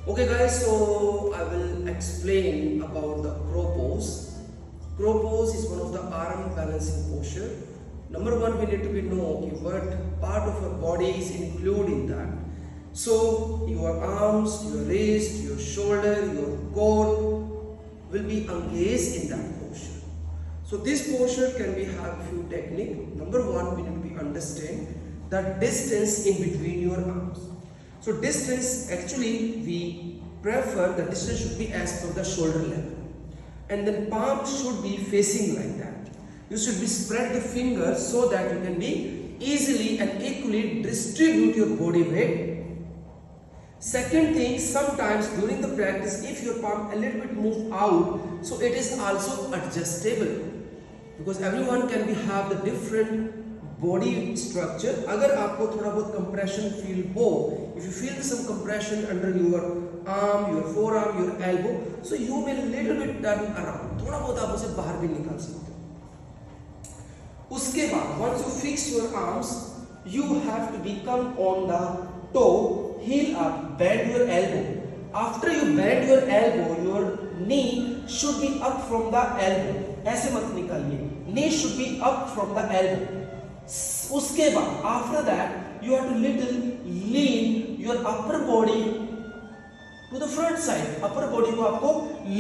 Okay guys, so I will explain about the crow pose. Crow pose is one of the arm balancing posture. Number one, we need to be know what part of our body is included in that. So your arms, your wrist, your shoulder, your core will be engaged in that posture. So this posture can be have few technique. Number one, we need to be understand the distance in between your arms. So distance, actually we prefer the distance should be as per the shoulder level, and then palm should be facing like that. You should be spread the fingers so that you can be easily and equally distribute your body weight. Second thing, sometimes during the practice if your palm a little bit move out, so it is also adjustable, because everyone can be have the different body structure. अगर आपको थोड़ा बहुत compression feel हो, if you feel some compression under your arm, your forearm, your elbow, so you will little bit turn around. थोड़ा बहुत आप उसे बाहर भी निकाल सकते हो. उसके बाद once you fix your arms, you have to become on the toe, heel up, bend your elbow. After you bend your elbow, your knee should be up from the elbow. ऐसे मत निकालिए. Knee should be up from the elbow. उसके बाद after that you have to little lean your upper body to the front side. upper body को आपको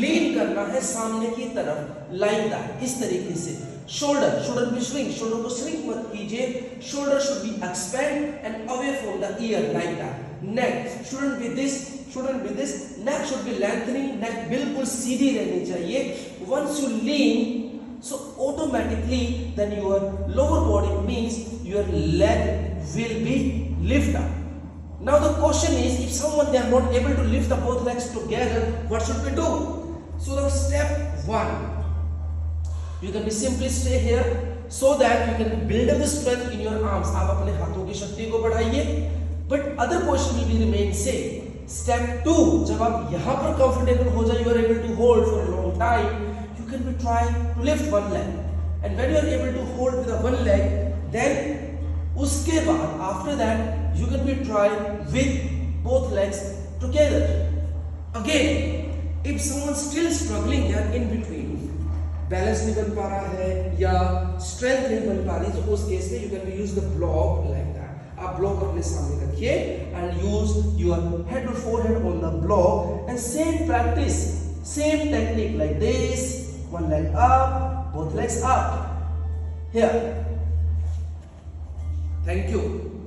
lean करना है सामने की तरफ like that, इस तरीके से. shoulder shouldn't be shrink, shoulder को shrink मत कीजिए. shoulder should be expand and away from the ear like that. neck shouldn't be this, neck should be lengthening, neck बिल्कुल सीधी रहनी चाहिए. once you lean, so automatically then your lower body means your leg will be lift up. Now the question is, if someone they are not able to lift up both legs together, what should we do? So the step one, you can be simply stay here so that you can build up the strength in your arms. आप अपने हाथों की शक्ति को बढ़ाइए, but other position will be remain same. Step two, जब आप यहाँ पर comfortable हो जाए, you are able to hold for a long time, you can be try to lift one leg, and when you are able to hold with the one leg, then उसके बाद after that you can be try with both legs together. Again, if someone still struggling they are in between, balance नहीं बन पा रहा है या strength नहीं बन पा रही, तो उस केस में you can use the block like that. आप block अपने सामने रखिए and use your head or forehead on the block, and same practice, same technique like this. One leg up, both legs up. Here. Thank you.